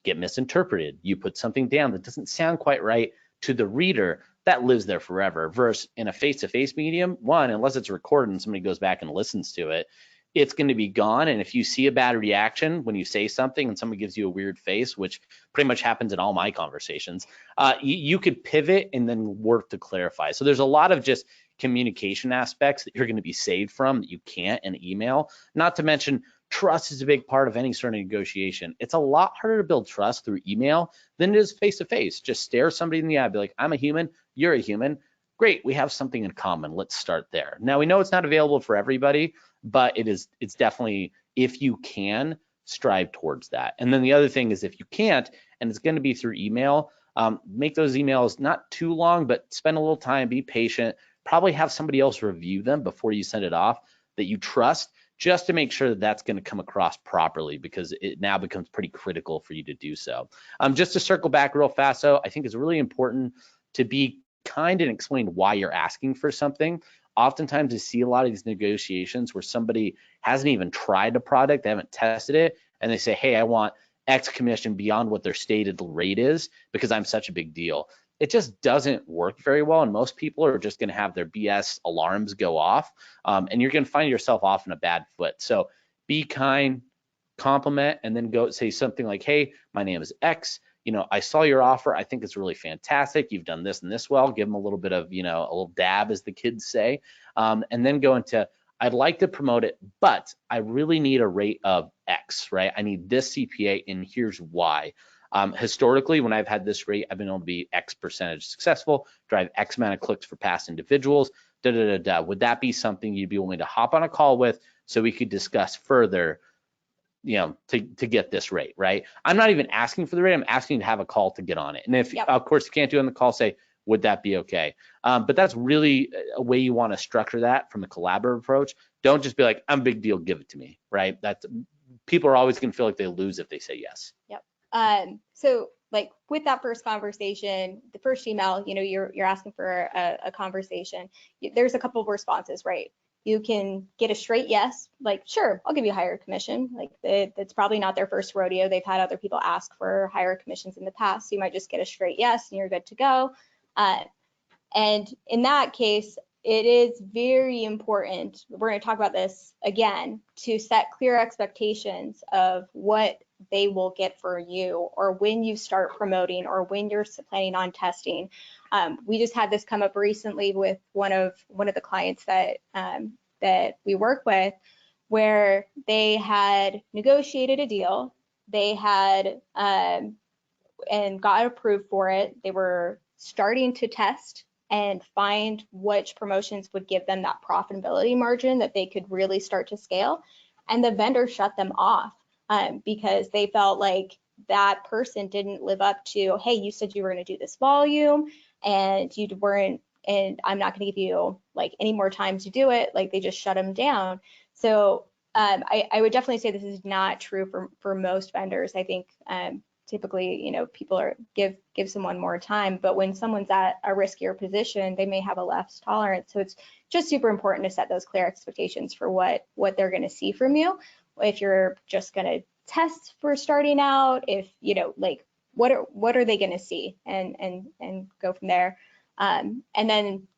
get misinterpreted, you put something down that doesn't sound quite right to the reader, that lives there forever. Versus in a face-to-face medium, one, unless it's recorded and somebody goes back and listens to it, it's going to be gone. And if you see a bad reaction when you say something and somebody gives you a weird face, which pretty much happens in all my conversations, you could pivot and then work to clarify. So there's a lot of just communication aspects that you're going to be saved from that you can't in email. Not to mention, trust is a big part of any sort of negotiation. It's a lot harder to build trust through email than it is face-to-face. Just stare somebody in the eye, be like, I'm a human, you're a human. Great, we have something in common. Let's start there. Now, we know it's not available for everybody, but it's definitely, if you can, strive towards that. And then the other thing is, if you can't, and it's going to be through email, make those emails not too long, but spend a little time, be patient, probably have somebody else review them before you send it off that you trust, just to make sure that that's going to come across properly, because it now becomes pretty critical for you to do so. Just to circle back real fast, though, I think it's really important to be kind and explain why you're asking for something. Oftentimes I see a lot of these negotiations where somebody hasn't even tried a product, they haven't tested it, and they say, hey, I want X commission beyond what their stated rate is because I'm such a big deal. It just doesn't work very well, and most people are just going to have their BS alarms go off, and you're going to find yourself off in a bad foot. So be kind, compliment, and then go say something like, hey, my name is X. You know, I saw your offer. I think it's really fantastic. You've done this and this well. Give them a little bit of, you know, a little dab, as the kids say, and then go into, I'd like to promote it, but I really need a rate of X, right? I need this CPA, and here's why. Historically, when I've had this rate, I've been able to be X percentage successful, drive X amount of clicks for past individuals, da, da, da, da. Would that be something you'd be willing to hop on a call with so we could discuss further, you know, to get this rate, right? I'm not even asking for the rate. I'm asking to have a call to get on it. And if, of course, you can't do it on the call, say, would that be okay? But that's really a way you want to structure that from a collaborative approach. Don't just be like, I'm a big deal, give it to me, right? That's, people are always going to feel like they lose if they say yes. Yep. So like with that first conversation, the first email, you know, you're asking for a conversation. There's a couple of responses, right? you can get a straight yes, like, sure, I'll give you a higher commission. Like that's probably not their first rodeo. They've had other people ask for higher commissions in the past. So you might just get a straight yes and you're good to go. And in that case, it is very important, we're going to talk about this again, to set clear expectations of what they will get for you, or when you start promoting, or when you're planning on testing. We just had this come up recently with one of the clients that that we work with, where they had negotiated a deal, they had and got approved for it. They were starting to test and find which promotions would give them that profitability margin that they could really start to scale. And the vendor shut them off because they felt like that person didn't live up to, hey, you said you were going to do this volume and you weren't, and I'm not going to give you like any more time to do it. Like they just shut them down. So I would definitely say this is not true for most vendors. I think typically, you know, people are give someone more time, but when someone's at a riskier position, they may have a less tolerance. So it's just super important to set those clear expectations for what they're going to see from you. If you're just going to test for starting out, if, you know, like what are they going to see, and go from there. And then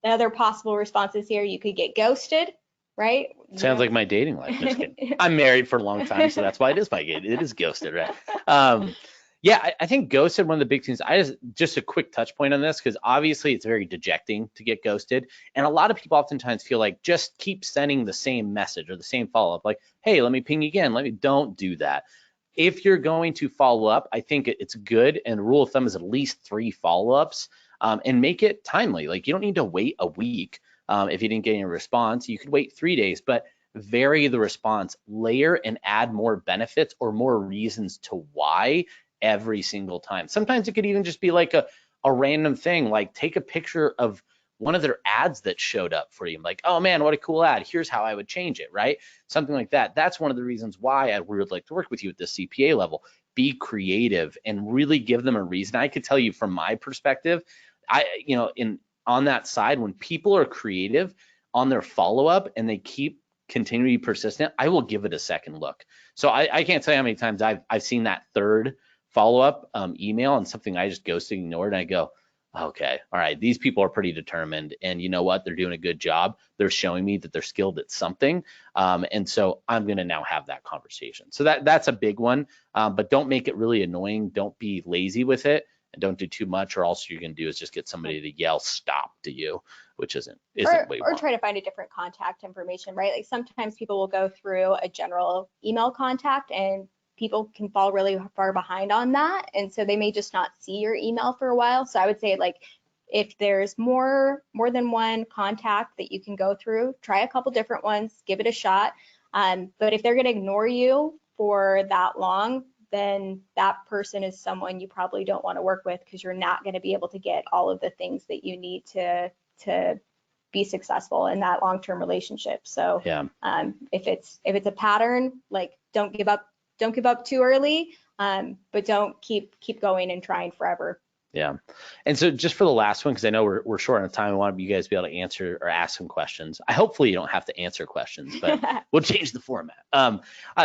the other possible responses here, you could get ghosted, right? Sounds like my dating life. Just kidding. I'm married for a long time, so that's why it is my gate. It is ghosted, right? Yeah, I think ghosted, one of the big things, just a quick touch point on this, because obviously it's very dejecting to get ghosted. And a lot of people oftentimes feel like just keep sending the same message or the same follow-up, like, hey, let me ping you again. Don't do that. If you're going to follow up, I think it's good. And rule of thumb is at least 3 follow-ups, and make it timely. Like you don't need to wait a week. If you didn't get any response, you could wait 3 days, but vary the response, layer and add more benefits or more reasons to why every single time. Sometimes it could even just be like a random thing, like take a picture of one of their ads that showed up for you. Like, oh man, what a cool ad. Here's how I would change it, right? Something like that. That's one of the reasons why I would like to work with you at the CPA level. Be creative and really give them a reason. I could tell you from my perspective, on that side, when people are creative on their follow-up and they keep continually persistent, I will give it a second look. So I can't tell you how many times I've seen that third follow-up email and something I just ghosted, ignored, and I go, okay, all right, these people are pretty determined, and you know what? They're doing a good job. They're showing me that they're skilled at something, and so I'm going to now have that conversation. So that's a big one, but don't make it really annoying. Don't be lazy with it. And don't do too much, or else you're going to do is just get somebody to yell stop to you, which isn't what you want. Or try to find a different contact information, right? Like sometimes people will go through a general email contact and people can fall really far behind on that. And so they may just not see your email for a while. So I would say, like, if there's more than one contact that you can go through, try a couple different ones, give it a shot. But if they're going to ignore you for that long, then that person is someone you probably don't want to work with, because you're not going to be able to get all of the things that you need to be successful in that long-term relationship. So yeah. If it's a pattern, like don't give up too early, but don't keep going and trying forever. Yeah. And so just for the last one, because I know we're short on time, I want you guys to be able to answer or ask some questions. Hopefully you don't have to answer questions, but we'll change the format.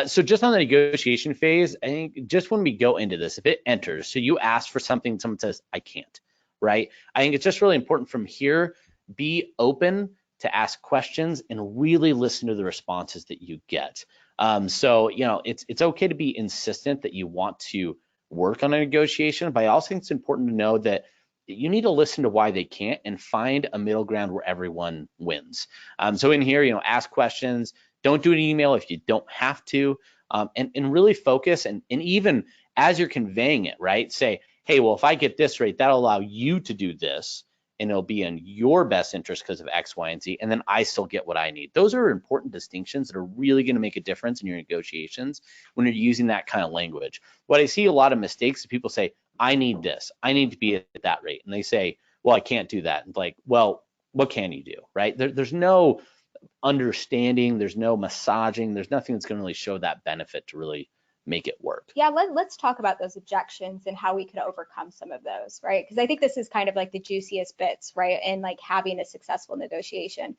So just on the negotiation phase, I think just when we go into this, if it enters, so you ask for something, someone says, I can't, right? I think it's just really important from here, be open to ask questions and really listen to the responses that you get. So, it's okay to be insistent that you want to work on a negotiation, but I also think it's important to know that you need to listen to why they can't and find a middle ground where everyone wins. So in here, ask questions, don't do an email if you don't have to, and really focus, and even as you're conveying it, right, say, hey, well, if I get this rate, that'll allow you to do this, and it'll be in your best interest because of X, Y, and Z, and then I still get what I need. Those are important distinctions that are really going to make a difference in your negotiations when you're using that kind of language. What I see a lot of mistakes is people say, I need this, I need to be at that rate, and they say, well, I can't do that. And like, well, what can you do, right? There's no understanding, there's no massaging, there's nothing that's going to really show that benefit to really make it work. Yeah, let's talk about those objections and how we could overcome some of those, right? Because I think this is kind of like the juiciest bits, right? And like having a successful negotiation.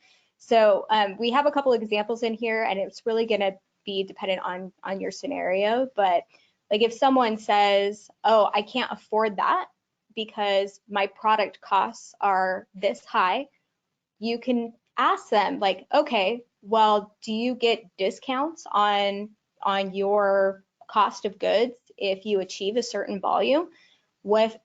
So we have a couple examples in here, and it's really going to be dependent on your scenario. But like if someone says, oh, I can't afford that because my product costs are this high, you can ask them like, okay, well, do you get discounts on your cost of goods if you achieve a certain volume? What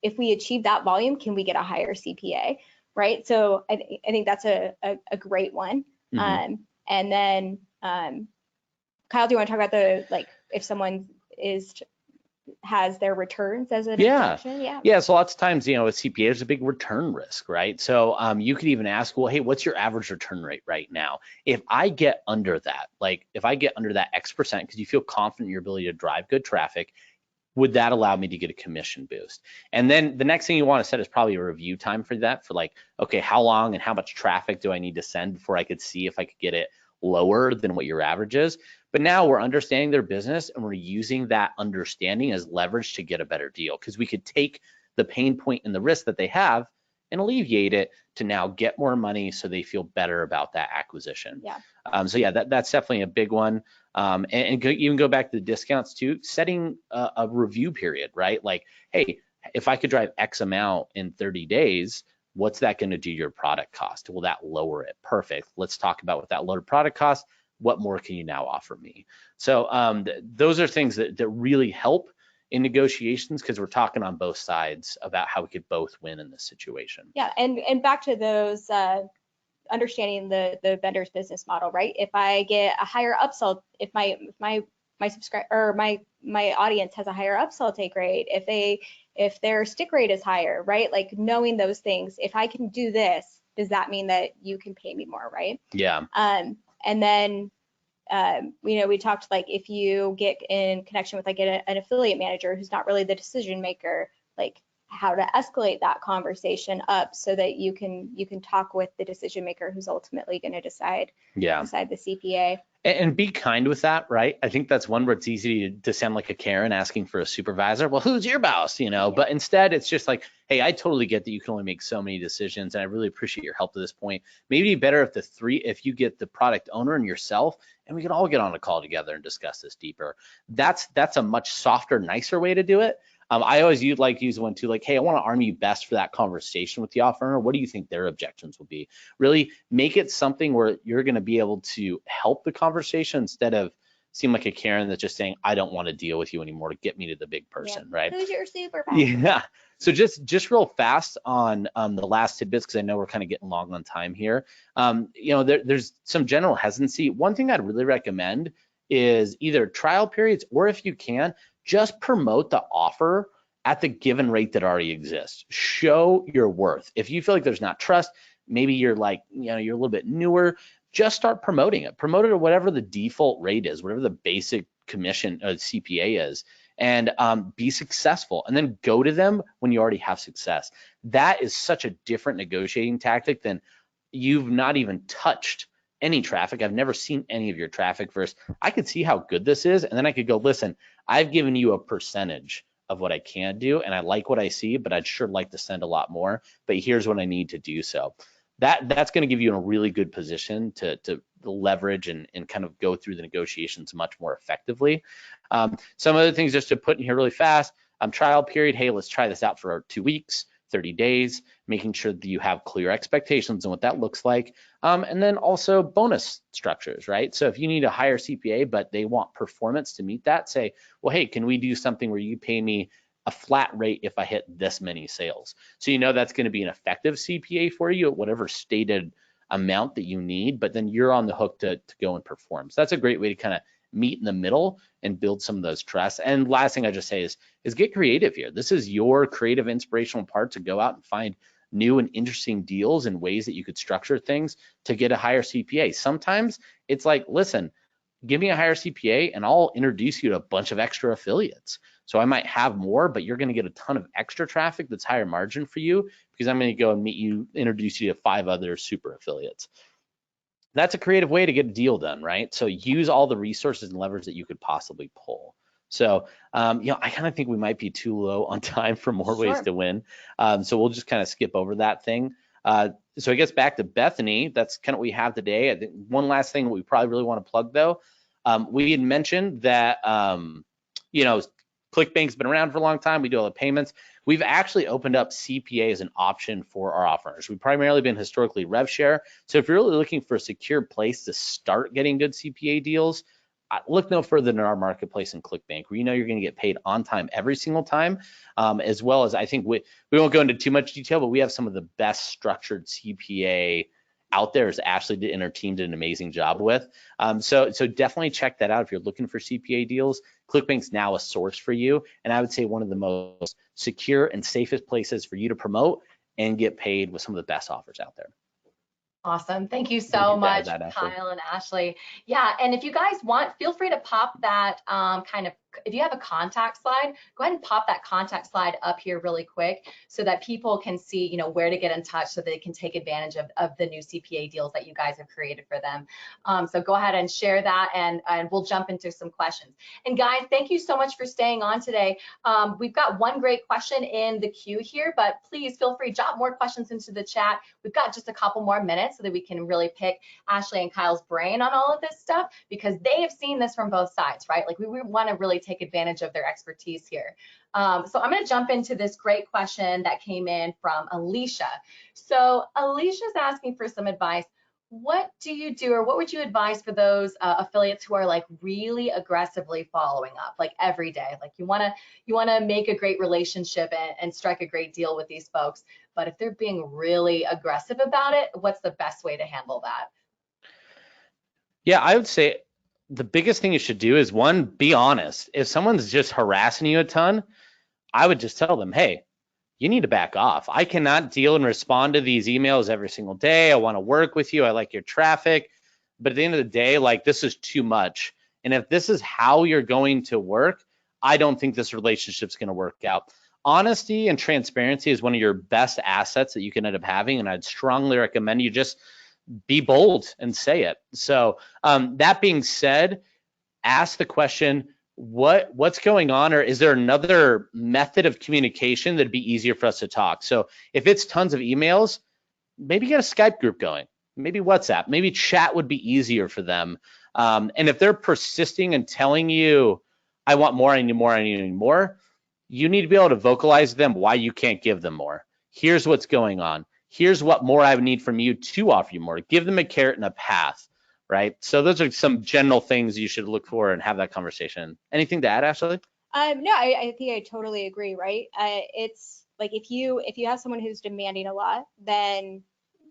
if we achieve that volume, can we get a higher CPA, right? So I think that's a great one. Mm-hmm. And then Kyle, do you want to talk about the, like, if someone has their returns as an objection? Yeah. So lots of times, you know, with CPA, there's a big return risk, right? So you could even ask, well, hey, what's your average return rate right now? If I get under that, like if I get under that X percent, because you feel confident in your ability to drive good traffic, would that allow me to get a commission boost? And then the next thing you want to set is probably a review time for that, for like, okay, how long and how much traffic do I need to send before I could see if I could get it lower than what your average is? But now we're understanding their business and we're using that understanding as leverage to get a better deal, because we could take the pain point and the risk that they have and alleviate it to now get more money so they feel better about that acquisition. Yeah. So yeah, that's definitely a big one. And even go back to the discounts too, setting a review period, right? Like, hey, if I could drive X amount in 30 days, what's that going to do to your product cost? Will that lower it? Perfect. Let's talk about what that lower product cost. What more can you now offer me? So those are things that really help in negotiations, because we're talking on both sides about how we could both win in this situation. Yeah, and back to those understanding the vendor's business model, right? If I get a higher upsell, if my subscriber or my audience has a higher upsell take rate, if their stick rate is higher, right? Like knowing those things, if I can do this, does that mean that you can pay me more, right? Yeah. And then you know, we talked like if you get in connection with like an affiliate manager who's not really the decision maker, like how to escalate that conversation up so that you can talk with the decision maker who's ultimately going to decide the CPA. And be kind with that, right? I think that's one where it's easy to sound like a Karen asking for a supervisor. Well, who's your boss? You know, but instead it's just like, hey, I totally get that you can only make so many decisions, and I really appreciate your help to this point. Maybe better if you get the product owner and yourself, and we can all get on a call together and discuss this deeper. That's a much softer, nicer way to do it. I always use one too, like, hey, I want to arm you best for that conversation with the offer. What do you think their objections will be? Really make it something where you're going to be able to help the conversation instead of seem like a Karen that's just saying, I don't want to deal with you anymore to get me to the big person, right? Who's your supervisor? Yeah. So just real fast on the last tidbits, because I know we're kind of getting long on time here. You know, there's some general hesitancy. One thing I'd really recommend is either trial periods, or if you can, just promote the offer at the given rate that already exists. Show your worth. If you feel like there's not trust, maybe you're like, you know, you're a little bit newer, just start promoting it. Promote it at whatever the default rate is, whatever the basic commission CPA is, and be successful. And then go to them when you already have success. That is such a different negotiating tactic than you've not even touched any traffic. I've never seen any of your traffic versus I could see how good this is, and then I could go, listen, I've given you a percentage of what I can do, and I like what I see, but I'd sure like to send a lot more, but here's what I need to do. So that's going to give you in a really good position to leverage and kind of go through the negotiations much more effectively. Some other things just to put in here really fast, trial period, hey, let's try this out for 2 weeks, 30 days, making sure that you have clear expectations on what that looks like. And then also bonus structures, right? So if you need a higher CPA, but they want performance to meet that, say, well, hey, can we do something where you pay me a flat rate if I hit this many sales? So you know that's going to be an effective CPA for you at whatever stated amount that you need, but then you're on the hook to go and perform. So that's a great way to kind of meet in the middle and build some of those trusts. And last thing I just say is get creative here. This is your creative inspirational part to go out and find new and interesting deals and ways that you could structure things to get a higher CPA. Sometimes it's like, listen, give me a higher CPA and I'll introduce you to a bunch of extra affiliates. So I might have more, but you're going to get a ton of extra traffic that's higher margin for you because I'm going to go and introduce you to 5 other super affiliates. That's a creative way to get a deal done, right? So use all the resources and levers that you could possibly pull. So, you know, I kind of think we might be too low on time for more ways to win. So we'll just kind of skip over that thing. So I guess back to Bethany, that's kind of what we have today. I think one last thing we probably really want to plug though, we had mentioned that, you know, ClickBank's been around for a long time. We do all the payments. We've actually opened up CPA as an option for our offers. We've primarily been historically rev share. So if you're really looking for a secure place to start getting good CPA deals, look no further than our marketplace in ClickBank, where you know you're going to get paid on time every single time, as well as I think we won't go into too much detail, but we have some of the best structured CPA out there, as Ashley and her team did an amazing job with. So definitely check that out if you're looking for CPA deals. ClickBank's now a source for you, and I would say one of the most secure and safest places for you to promote and get paid with some of the best offers out there. Awesome. Thank you so much, Kyle and Ashley. Yeah, and if you guys want, feel free to pop that if you have a contact slide, go ahead and pop that contact slide up here really quick so that people can see, you know, where to get in touch so they can take advantage of the new CPA deals that you guys have created for them. So go ahead and share that, and we'll jump into some questions. And guys, thank you so much for staying on today. We've got one great question in the queue here, but please feel free, drop more questions into the chat. We've got just a couple more minutes so that we can really pick Ashley and Kyle's brain on all of this stuff, because they have seen this from both sides, right? Like we want to really take advantage of their expertise here. So I'm going to jump into this great question that came in from Alicia. So Alicia's asking for some advice. What do you do, or what would you advise for those affiliates who are like really aggressively following up, like every day? Like you want to make a great relationship and strike a great deal with these folks, but if they're being really aggressive about it, what's the best way to handle that? Yeah, I would say the biggest thing you should do is, one, be honest. If someone's just harassing you a ton, I would just tell them, hey, you need to back off. I cannot deal and respond to these emails every single day. I want to work with you. I like your traffic. But at the end of the day, like, this is too much. And if this is how you're going to work, I don't think this relationship's going to work out. Honesty and transparency is one of your best assets that you can end up having. And I'd strongly recommend you just be bold and say it. So that being said, ask the question, what's going on, or is there another method of communication that'd be easier for us to talk? So if it's tons of emails, maybe get a Skype group going, maybe WhatsApp, maybe chat would be easier for them. And if they're persisting and telling you, I want more, I need more, I need more, you need to be able to vocalize to them why you can't give them more. Here's what's going on. Here's what more I would need from you to offer you more. Give them a carrot and a path, right? So those are some general things you should look for and have that conversation. Anything to add, Ashley? No, I think I totally agree, right? It's like if you have someone who's demanding a lot, then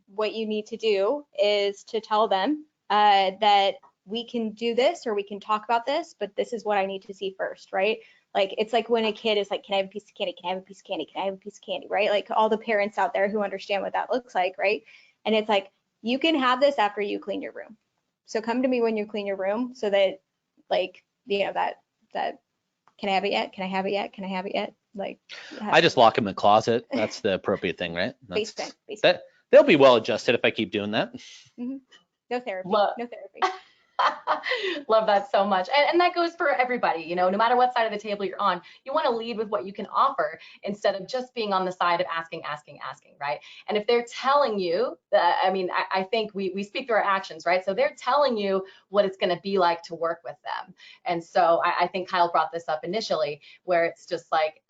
what you need to do is to tell them that we can do this, or we can talk about this, but this is what I need to see first, right? Like, it's like when a kid is like, can I have a piece of candy? Can I have a piece of candy? Can I have a piece of candy? Right? Like all the parents out there who understand what that looks like, right? And it's like, you can have this after you clean your room. So come to me when you clean your room, so that, like, you know, that can I have it yet? Can I have it yet? Can I have it yet? Like, I just lock them in the closet. That's the appropriate thing, right? Basement. They'll be well adjusted if I keep doing that. Mm-hmm. No therapy. No therapy. Love that so much. And that goes for everybody, you know, no matter what side of the table you're on, you want to lead with what you can offer instead of just being on the side of asking, right? And if they're telling you that, I mean, I think we speak through our actions, right? So they're telling you what it's going to be like to work with them. And so I think Kyle brought this up initially, where it's just like,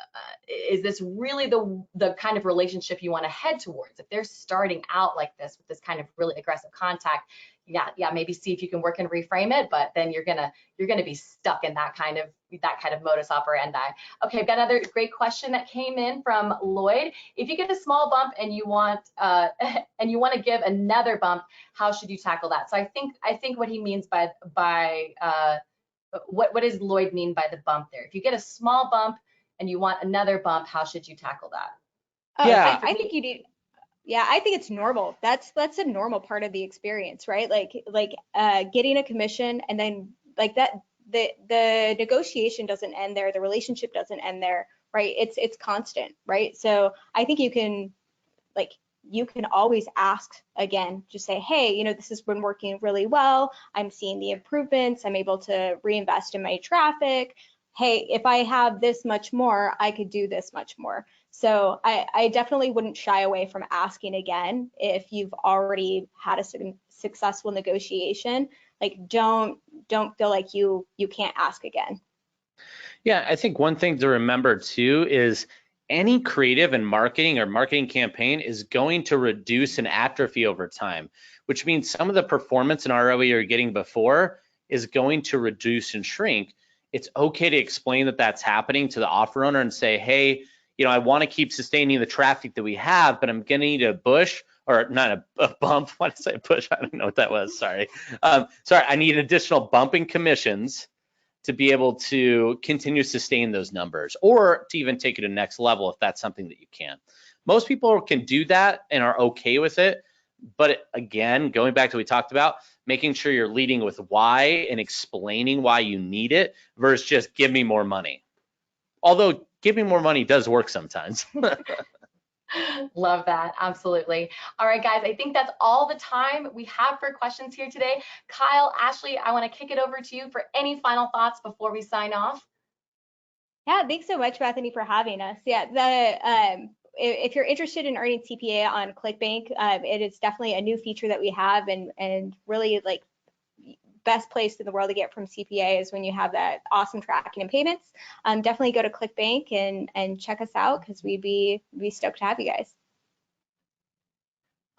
is this really the kind of relationship you want to head towards? If they're starting out like this with this kind of really aggressive contact, yeah, maybe see if you can work and reframe it, but then you're gonna be stuck in that kind of modus operandi. Okay, I've got another great question that came in from Lloyd. If you get a small bump and you want to give another bump, how should you tackle that? So I think what he means by what does Lloyd mean by the bump there? If you get a small bump and you want another bump, how should you tackle that? Yeah, I think you do. Yeah, I think it's normal. That's a normal part of the experience, right? Like getting a commission, and then like that, the negotiation doesn't end there. The relationship doesn't end there, right? It's constant, right? So I think you can always ask again, just say, hey, you know, this has been working really well. I'm seeing the improvements. I'm able to reinvest in my traffic. Hey, if I have this much more, I could do this much more. So I definitely wouldn't shy away from asking again if you've already had a successful negotiation. Like don't feel like you can't ask again. Yeah, I think one thing to remember too is any creative and marketing or marketing campaign is going to reduce and atrophy over time, which means some of the performance and ROI you're getting before is going to reduce and shrink. It's okay to explain that that's happening to the offer owner and say, hey, I want to keep sustaining the traffic that we have, but I'm going to need a push, or not a bump. Why did I say push? I don't know what that was. Sorry. I need additional bump in commissions to be able to continue to sustain those numbers, or to even take it to the next level if that's something that you can. Most people can do that and are okay with it, but again, going back to what we talked about, making sure you're leading with why and explaining why you need it versus just give me more money. Although giving more money does work sometimes. Love that. Absolutely. All right, guys, I think that's all the time we have for questions here today. Kyle, Ashley, I want to kick it over to you for any final thoughts before we sign off. Yeah, thanks so much, Bethany, for having us. Yeah, if you're interested in earning CPA on ClickBank, it is definitely a new feature that we have, and really like best place in the world to get from CPA is when you have that awesome tracking and payments. Definitely go to ClickBank and check us out, because we'd be stoked to have you guys.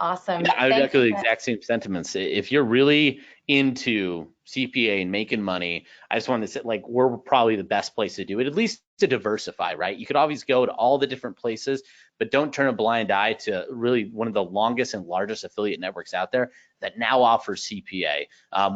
Awesome. Yeah, I would echo the exact same sentiments. If you're really into CPA and making money, I just wanted to say, like, we're probably the best place to do it, at least to diversify, right? You could always go to all the different places, but don't turn a blind eye to really one of the longest and largest affiliate networks out there that now offers CPA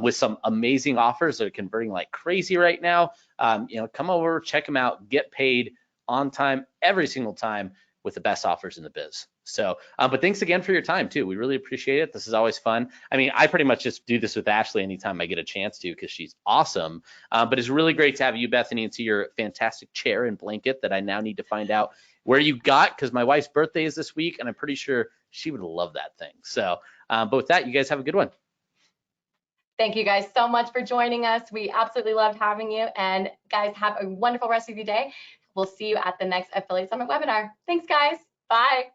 with some amazing offers that are converting like crazy right now. Come over, check them out, get paid on time every single time with the best offers in the biz. So, but thanks again for your time too. We really appreciate it. This is always fun. I mean, I pretty much just do this with Ashley anytime I get a chance to, because she's awesome. But it's really great to have you, Bethany, and see your fantastic chair and blanket that I now need to find out where you got, because my wife's birthday is this week and I'm pretty sure she would love that thing. So, but with that, you guys have a good one. Thank you guys so much for joining us. We absolutely loved having you. And guys, have a wonderful rest of your day. We'll see you at the next Affiliate Summit webinar. Thanks, guys. Bye.